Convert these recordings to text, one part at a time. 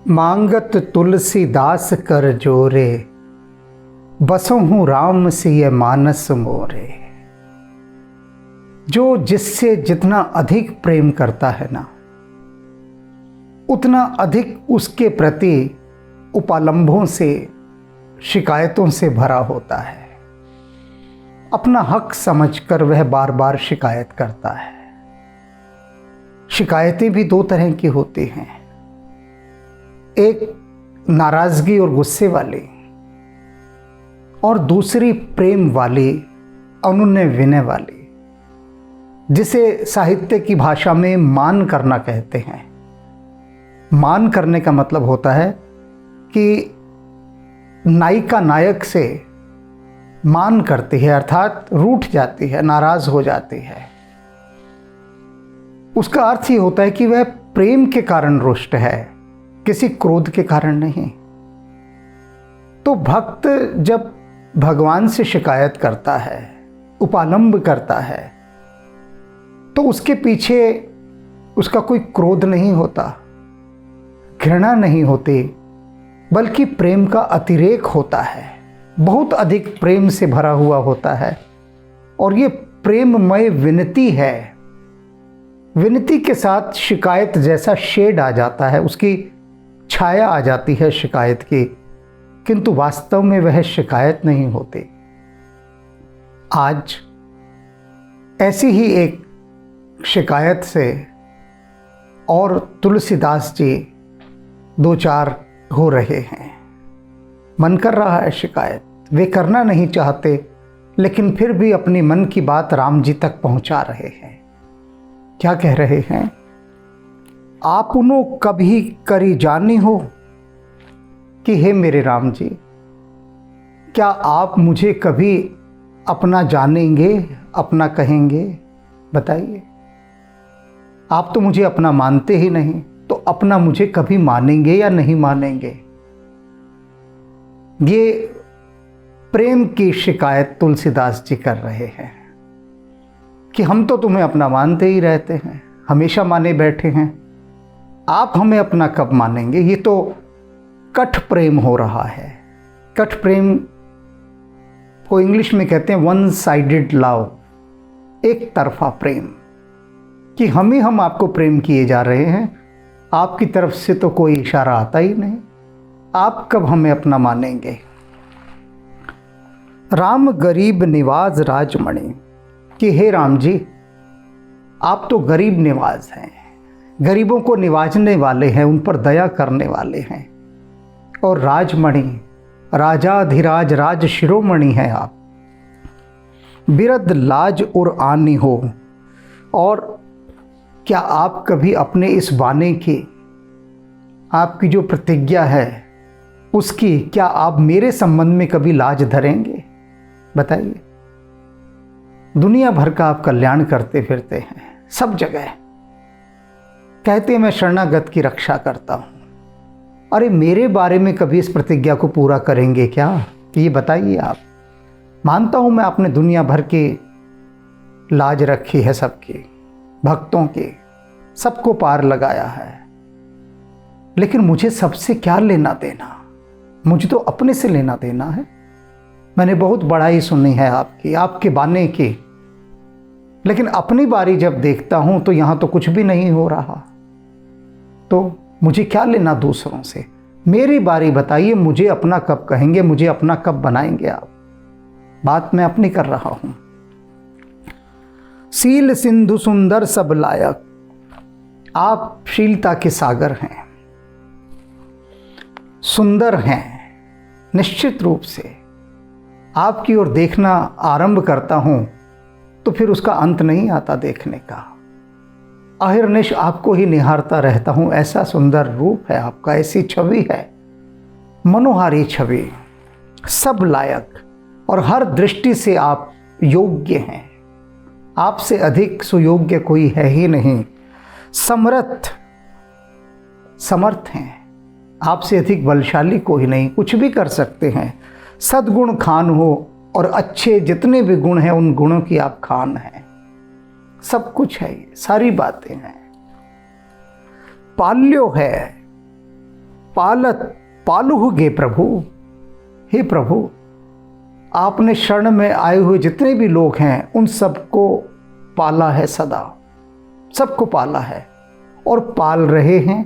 मांगत तुलसीदास कर जोरे, बसहूँ राम सिय मानस मोरे। जो जिससे जितना अधिक प्रेम करता है ना, उतना अधिक उसके प्रति उपालंभों से, शिकायतों से भरा होता है। अपना हक समझकर वह बार बार शिकायत करता है। शिकायतें भी दो तरह की होती हैं, एक नाराजगी और गुस्से वाली, और दूसरी प्रेम वाली, अनुनय विनय वाली, जिसे साहित्य की भाषा में मान करना कहते हैं। मान करने का मतलब होता है कि नायिका नायक से मान करती है, अर्थात रूठ जाती है, नाराज हो जाती है। उसका अर्थ ये होता है कि वह प्रेम के कारण रुष्ट है, किसी क्रोध के कारण नहीं। तो भक्त जब भगवान से शिकायत करता है, उपालंब करता है, तो उसके पीछे उसका कोई क्रोध नहीं होता, घृणा नहीं होती, बल्कि प्रेम का अतिरेक होता है। बहुत अधिक प्रेम से भरा हुआ होता है, और ये प्रेममय विनती है। विनती के साथ शिकायत जैसा शेड आ जाता है, उसकी छाया आ जाती है शिकायत की, किंतु वास्तव में वह शिकायत नहीं होती। आज ऐसी ही एक शिकायत से और तुलसीदास जी दो चार हो रहे हैं। मन कर रहा है शिकायत, वे करना नहीं चाहते, लेकिन फिर भी अपनी मन की बात राम जी तक पहुंचा रहे हैं। क्या कह रहे हैं? आपनो कभी करी जानी हो कि हे मेरे राम जी, क्या आप मुझे कभी अपना जानेंगे, अपना कहेंगे? बताइए, आप तो मुझे अपना मानते ही नहीं, तो अपना मुझे कभी मानेंगे या नहीं मानेंगे? ये प्रेम की शिकायत तुलसीदास जी कर रहे हैं कि हम तो तुम्हें अपना मानते ही रहते हैं, हमेशा माने बैठे हैं, आप हमें अपना कब मानेंगे? ये तो कठ प्रेम हो रहा है। कठ प्रेम को इंग्लिश में कहते हैं वन साइडेड लव, एक तरफा प्रेम, कि हम आपको प्रेम किए जा रहे हैं, आपकी तरफ से तो कोई इशारा आता ही नहीं, आप कब हमें अपना मानेंगे? राम गरीब निवाज राजमणि, कि हे राम जी, आप तो गरीब निवाज हैं, गरीबों को निवाजने वाले हैं, उन पर दया करने वाले हैं, और राजमणि, राजाधिराज राज शिरोमणि हैं आप। बिरद लाज और आनी हो, और क्या आप कभी अपने इस वाने की, आपकी जो प्रतिज्ञा है उसकी, क्या आप मेरे संबंध में कभी लाज धरेंगे? बताइए। दुनिया भर का आप कल्याण करते फिरते हैं, सब जगह कहते हैं मैं शरणागत की रक्षा करता हूं। अरे मेरे बारे में कभी इस प्रतिज्ञा को पूरा करेंगे क्या? ये बताइए आप। मानता हूं मैं आपने दुनिया भर की लाज रखी है, सबकी, भक्तों की, सबको पार लगाया है, लेकिन मुझे सबसे क्या लेना देना? मुझे तो अपने से लेना देना है। मैंने बहुत बड़ाई सुनी है आपकी, आपके बाने की, लेकिन अपनी बारी जब देखता हूं तो यहां तो कुछ भी नहीं हो रहा। तो मुझे क्या लेना दूसरों से? मेरी बारी बताइए, मुझे अपना कब कहेंगे, मुझे अपना कब बनाएंगे आप? बात मैं अपनी कर रहा हूं। सील सिंधु सुंदर सब लायक, आप शीलता के सागर हैं, सुंदर हैं। निश्चित रूप से आपकी ओर देखना आरंभ करता हूं तो फिर उसका अंत नहीं आता देखने का। अहिर्निश आपको ही निहारता रहता हूं, ऐसा सुंदर रूप है आपका, ऐसी छवि है, मनोहारी छवि, सब लायक, और हर दृष्टि से आप योग्य हैं। आपसे अधिक सुयोग्य कोई है ही नहीं। समर्थ हैं, आपसे अधिक बलशाली कोई नहीं, कुछ भी कर सकते हैं। सद्गुण खान हो, और अच्छे जितने भी गुण हैं उन गुणों की आप खान हैं। सब कुछ है, ये सारी बातें हैं। पाल्यो है, पालत पालुहुगे प्रभु। हे प्रभु, आपने शरण में आए हुए जितने भी लोग हैं उन सबको पाला है, सदा सबको पाला है और पाल रहे हैं,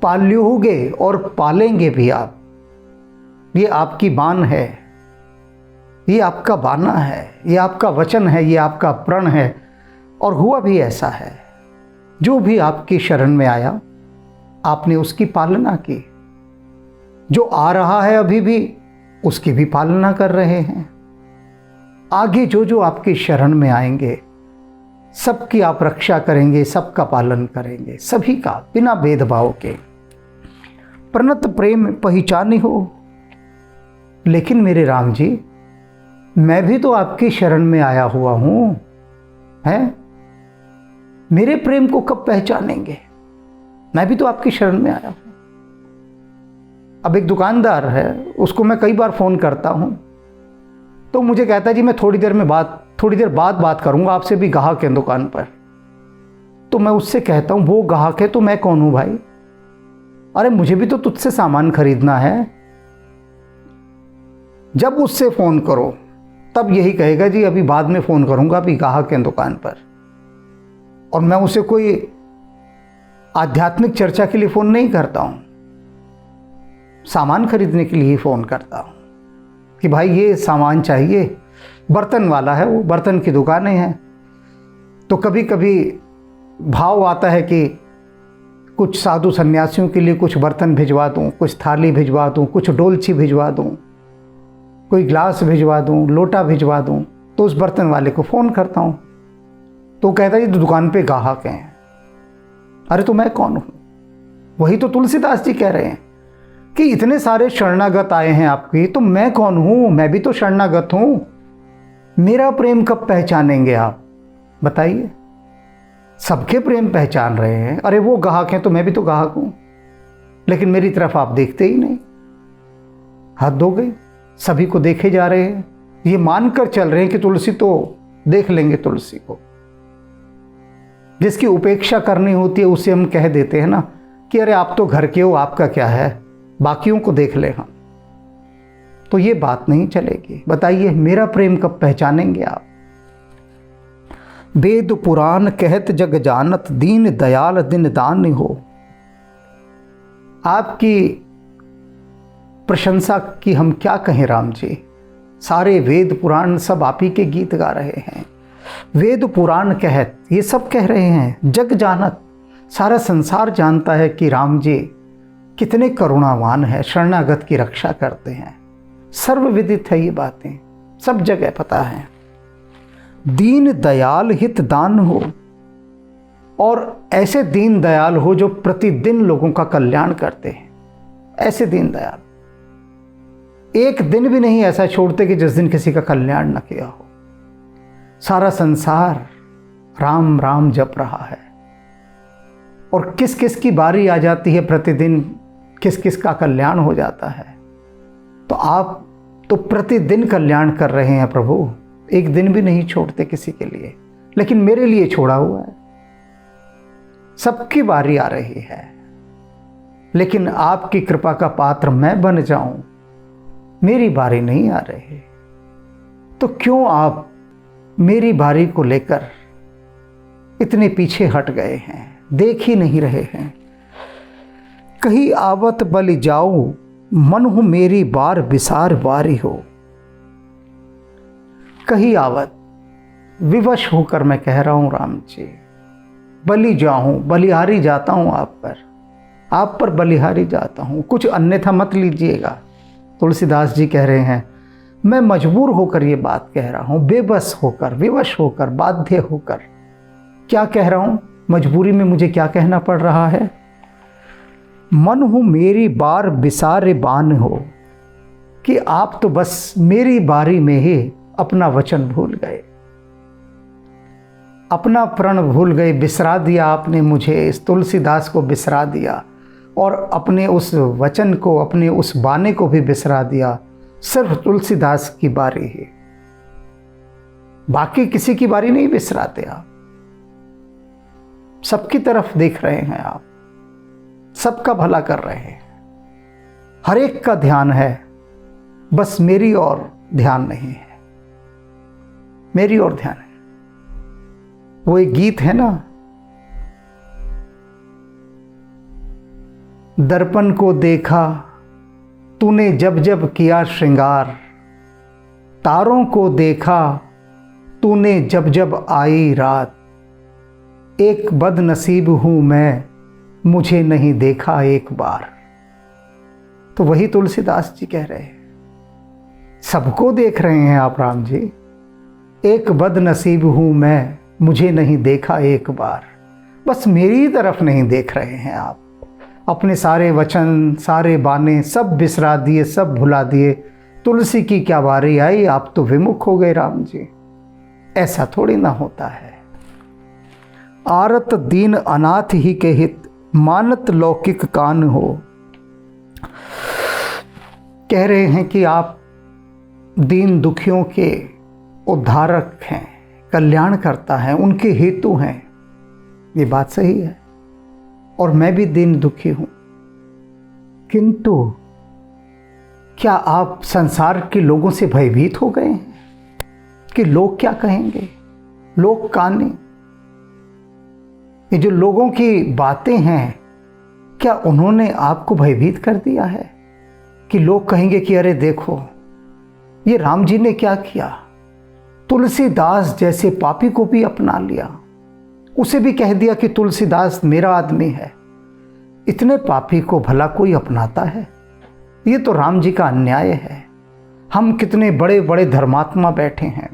पाल्युहुगे और पालेंगे भी आप। ये आपकी बान है, ये आपका बाना है, ये आपका वचन है, ये आपका प्रण है और हुआ भी ऐसा है। जो भी आपकी शरण में आया आपने उसकी पालना की, जो आ रहा है अभी भी उसकी भी पालना कर रहे हैं। आगे जो जो आपकी शरण में आएंगे सबकी आप रक्षा करेंगे, सबका पालन करेंगे, सभी का बिना भेदभाव के। प्रणत प्रेम पहचानी हो। लेकिन मेरे राम जी, मैं भी तो आपकी शरण में आया हुआ हूं, हैं? मेरे प्रेम को कब पहचानेंगे? मैं भी तो आपकी शरण में आया हूं। अब एक दुकानदार है, उसको मैं कई बार फोन करता हूं तो मुझे कहता है जी मैं थोड़ी देर बाद बात करूंगा आपसे, भी ग्राहक है दुकान पर। तो मैं उससे कहता हूं वो ग्राहक है तो मैं कौन हूं भाई? अरे मुझे भी तो तुझसे सामान खरीदना है। जब उससे फोन करो तब यही कहेगा जी अभी बाद में फोन करूंगा, अभी ग्राहक है दुकान पर। और मैं उसे कोई आध्यात्मिक चर्चा के लिए फोन नहीं करता हूं, सामान खरीदने के लिए ही फोन करता हूं कि भाई ये सामान चाहिए। बर्तन वाला है, वो बर्तन की दुकानें हैं, तो कभी कभी भाव आता है कि कुछ साधु सन्यासियों के लिए कुछ बर्तन भिजवा दूं, कुछ थाली भिजवा दूं, कुछ डोलची भिजवा दूं, कोई ग्लास भिजवा दूं, लोटा भिजवा दूं। तो उस बर्तन वाले को फ़ोन करता हूं तो कहता है जी दुकान पे ग्राहक हैं। अरे तो मैं कौन हूं? वही तो तुलसीदास जी कह रहे हैं कि इतने सारे शरणागत आए हैं आपकी, तो मैं कौन हूं? मैं भी तो शरणागत हूं। मेरा प्रेम कब पहचानेंगे आप? बताइए। सबके प्रेम पहचान रहे हैं। अरे वो ग्राहक हैं तो मैं भी तो ग्राहक हूं, लेकिन मेरी तरफ आप देखते ही नहीं। हद हो गई, सभी को देखे जा रहे हैं, ये मानकर चल रहे हैं कि तुलसी तो देख लेंगे तुलसी को। जिसकी उपेक्षा करनी होती है उसे हम कह देते हैं ना कि अरे आप तो घर के हो, आपका क्या है, बाकियों को देख ले हम। तो ये बात नहीं चलेगी। बताइए मेरा प्रेम कब पहचानेंगे आप? वेद पुराण कहत जग जानत, दीन दयाल दिन दान हो। आपकी प्रशंसा की हम क्या कहें राम जी। सारे वेद पुराण सब आप ही के गीत गा रहे हैं। वेद पुराण कहत, ये सब कह रहे हैं। जग जानत, सारा संसार जानता है कि राम जी कितने करुणावान है, शरणागत की रक्षा करते हैं। सर्वविदित है ये बातें, सब जगह पता है। दीन दयाल हित दान हो, और ऐसे दीन दयाल हो जो प्रतिदिन लोगों का कल्याण करते हैं। ऐसे दीन दयाल एक दिन भी नहीं ऐसा छोड़ते कि जिस दिन किसी का कल्याण न किया हो। सारा संसार राम राम जप रहा है और किस किस की बारी आ जाती है प्रतिदिन, किस किस का कल्याण हो जाता है। तो आप तो प्रतिदिन कल्याण कर रहे हैं प्रभु, एक दिन भी नहीं छोड़ते किसी के लिए, लेकिन मेरे लिए छोड़ा हुआ है। सबकी बारी आ रही है, लेकिन आपकी कृपा का पात्र मैं बन जाऊं, मेरी बारी नहीं आ रही। तो क्यों आप मेरी बारी को लेकर इतने पीछे हट गए हैं, देख ही नहीं रहे हैं? कहीं आवत बलि जाऊं, मन हूं मेरी बार बिसार बारी हो। कहीं आवत, विवश होकर मैं कह रहा हूं राम जी, बलि जाऊं, बलिहारी जाता हूं आप पर बलिहारी जाता हूं। कुछ अन्यथा मत लीजिएगा। तुलसीदास जी कह रहे हैं मैं मजबूर होकर ये बात कह रहा हूं, बेबस होकर, विवश होकर, बाध्य होकर। क्या कह रहा हूं? मजबूरी में मुझे क्या कहना पड़ रहा है? मन हूं मेरी बार बिसारे बान हो, कि आप तो बस मेरी बारी में ही अपना वचन भूल गए, अपना प्रण भूल गए, बिसरा दिया आपने मुझे, इस तुलसीदास को बिसरा दिया और अपने उस वचन को, अपने उस बाने को भी बिसरा दिया। सिर्फ तुलसीदास की बारी है, बाकी किसी की बारी नहीं बिसराते आप। सबकी तरफ देख रहे हैं आप, सबका भला कर रहे हैं, हर एक का ध्यान है, बस मेरी ओर ध्यान नहीं है, मेरी ओर ध्यान है। वो एक गीत है ना, दर्पण को देखा तूने जब जब किया श्रृंगार, तारों को देखा तूने जब जब आई रात, एक बदनसीब हूं मैं, मुझे नहीं देखा एक बार। तो वही तुलसीदास जी कह रहे हैं, सबको देख रहे हैं आप राम जी, एक बदनसीब हूं मैं, मुझे नहीं देखा एक बार। बस मेरी तरफ नहीं देख रहे हैं आप, अपने सारे वचन सारे बाने सब बिसरा दिए, सब भुला दिए। तुलसी की क्या बारी आई, आप तो विमुख हो गए राम जी। ऐसा थोड़ी ना होता है। आरत दीन अनाथ ही के हित, मानत लौकिक कान हो। कह रहे हैं कि आप दीन दुखियों के उद्धारक हैं, कल्याण करता है, उनके हेतु हैं। ये बात सही है, और मैं भी दीन दुखी हूं। किंतु क्या आप संसार के लोगों से भयभीत हो गए हैं कि लोग क्या कहेंगे, लोग काने? ये जो लोगों की बातें हैं, क्या उन्होंने आपको भयभीत कर दिया है कि लोग कहेंगे कि अरे देखो ये राम जी ने क्या किया, तुलसीदास जैसे पापी को भी अपना लिया, उसे भी कह दिया कि तुलसीदास मेरा आदमी है। इतने पापी को भला कोई अपनाता है? ये तो राम जी का अन्याय है। हम कितने बड़े बड़े धर्मात्मा बैठे हैं,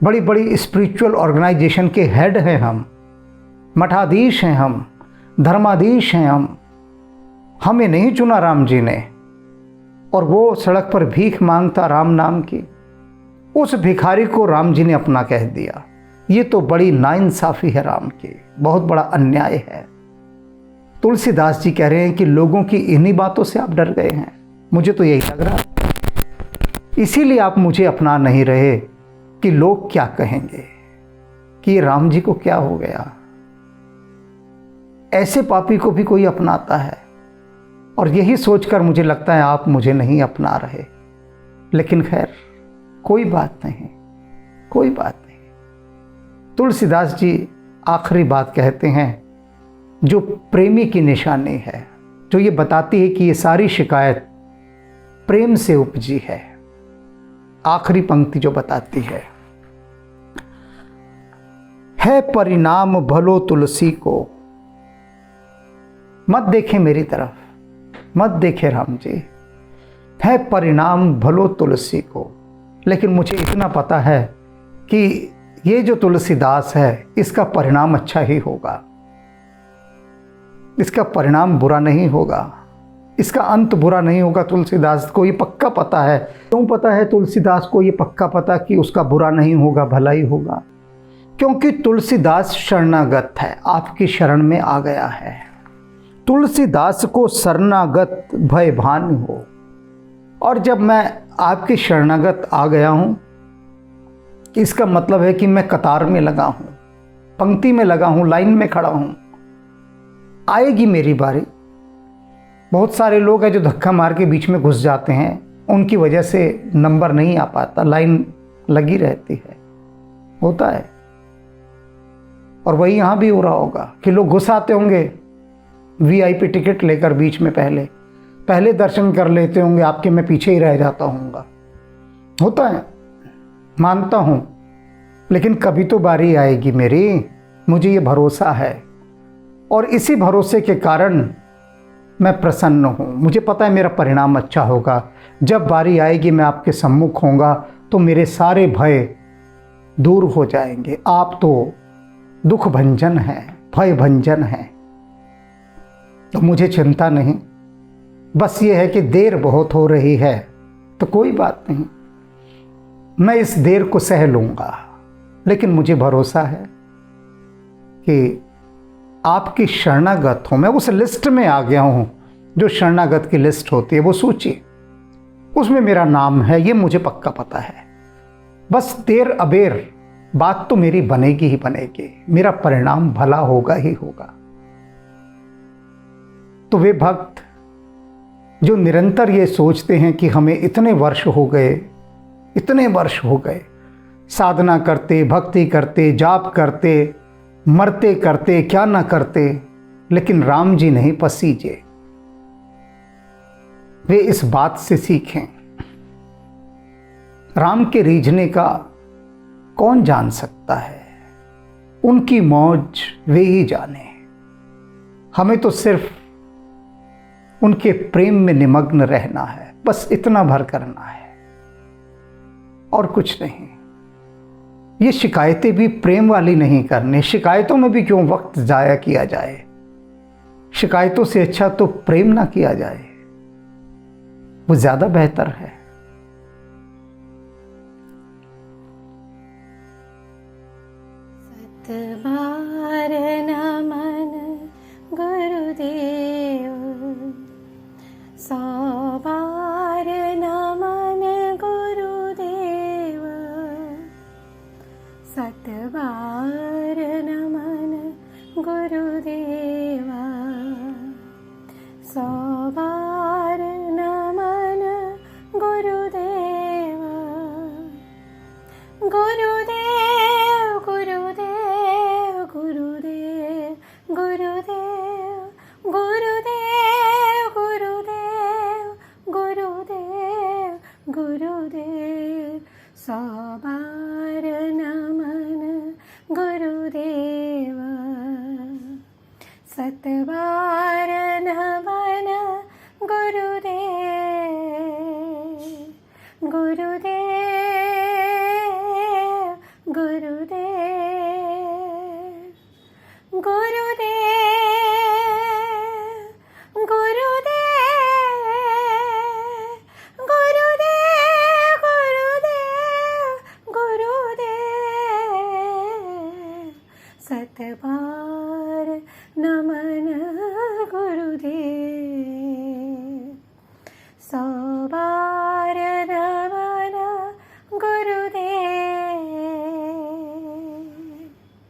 बड़ी बड़ी स्पिरिचुअल ऑर्गेनाइजेशन के हेड हैं हम, मठाधीश हैं हम, धर्माधीश हैं हम। हमें नहीं चुना राम जी ने, और वो सड़क पर भीख मांगता राम नाम की, उस भिखारी को राम जी ने अपना कह दिया। ये तो बड़ी नाइंसाफी है राम की, बहुत बड़ा अन्याय है। तुलसीदास जी कह रहे हैं कि लोगों की इन्हीं बातों से आप डर गए हैं, मुझे तो यही लग रहा है। इसीलिए आप मुझे अपना नहीं रहे कि लोग क्या कहेंगे, कि ये राम जी को क्या हो गया। ऐसे पापी को भी कोई अपनाता है, और यही सोचकर मुझे लगता है आप मुझे नहीं अपना रहे। लेकिन खैर कोई बात नहीं, कोई बात नहीं। तुलसीदास जी आखिरी बात कहते हैं जो प्रेमी की निशानी है, जो ये बताती है कि ये सारी शिकायत प्रेम से उपजी है। आखिरी पंक्ति जो बताती है परिणाम भलो तुलसी को। मत देखें मेरी तरफ, मत देखें राम जी, है परिणाम भलो तुलसी को। लेकिन मुझे इतना पता है कि ये जो तुलसीदास है, इसका परिणाम अच्छा ही होगा, इसका परिणाम बुरा नहीं होगा, इसका अंत बुरा नहीं होगा। तुलसीदास को ये पक्का पता है। क्यों पता है तुलसीदास को ये पक्का पता कि उसका बुरा नहीं होगा, भला ही होगा? क्योंकि तुलसीदास शरणागत है, आपकी शरण में आ गया है। तुलसीदास को शरणागत भयभान हो, और जब मैं आपकी शरणागत आ गया हूँ, इसका मतलब है कि मैं कतार में लगा हूँ, पंक्ति में लगा हूँ, लाइन में खड़ा हूँ। आएगी मेरी बारी। बहुत सारे लोग हैं जो धक्का मार के बीच में घुस जाते हैं, उनकी वजह से नंबर नहीं आ पाता, लाइन लगी रहती है, होता है। और वही यहाँ भी हो रहा होगा कि लोग घुस आते होंगे वीआईपी टिकट लेकर, बीच में पहले दर्शन कर लेते होंगे आपके, मैं पीछे ही रह जाता हूँगा। होता है, मानता हूँ, लेकिन कभी तो बारी आएगी मेरी, मुझे ये भरोसा है। और इसी भरोसे के कारण मैं प्रसन्न हूँ। मुझे पता है मेरा परिणाम अच्छा होगा। जब बारी आएगी मैं आपके सम्मुख होऊंगा तो मेरे सारे भय दूर हो जाएंगे। आप तो दुख भंजन हैं, भय भंजन हैं, तो मुझे चिंता नहीं। बस ये है कि देर बहुत हो रही है, तो कोई बात नहीं, मैं इस देर को सह लूँगा। लेकिन मुझे भरोसा है कि आपकी शरणागत हूँ, मैं उस लिस्ट में आ गया हूँ जो शरणागत की लिस्ट होती है, वो सूची, उसमें मेरा नाम है, ये मुझे पक्का पता है। बस देर अबेर बात तो मेरी बनेगी ही बनेगी, मेरा परिणाम भला होगा ही होगा। तो वे भक्त जो निरंतर ये सोचते हैं कि हमें इतने वर्ष हो गए साधना करते, भक्ति करते, जाप करते, मरते करते, क्या ना करते, लेकिन राम जी नहीं पसीजे, वे इस बात से सीखें। राम के रीझने का कौन जान सकता है, उनकी मौज वे ही जाने। हमें तो सिर्फ उनके प्रेम में निमग्न रहना है, बस इतना भर करना है और कुछ नहीं। ये शिकायतें भी प्रेम वाली नहीं करनी, शिकायतों में भी क्यों वक्त जाया किया जाए। शिकायतों से अच्छा तो प्रेम ना किया जाए, वो ज्यादा बेहतर है। सतबार नमन गुरुदेव, सौ बार नमन गुरुदेव, सतबार नमन गुरुदेव, सौ बार नमन गुरुदेव। गुरुदेव गुरुदेव गुरुदेव गुरुदेव गुरुदेव गुरुदेव गुरुदेव गुरुदेव, सौ बार नमन गुरुदेव, सतबार नमन गुरुदेव, गुरुदेव गुरुदेव।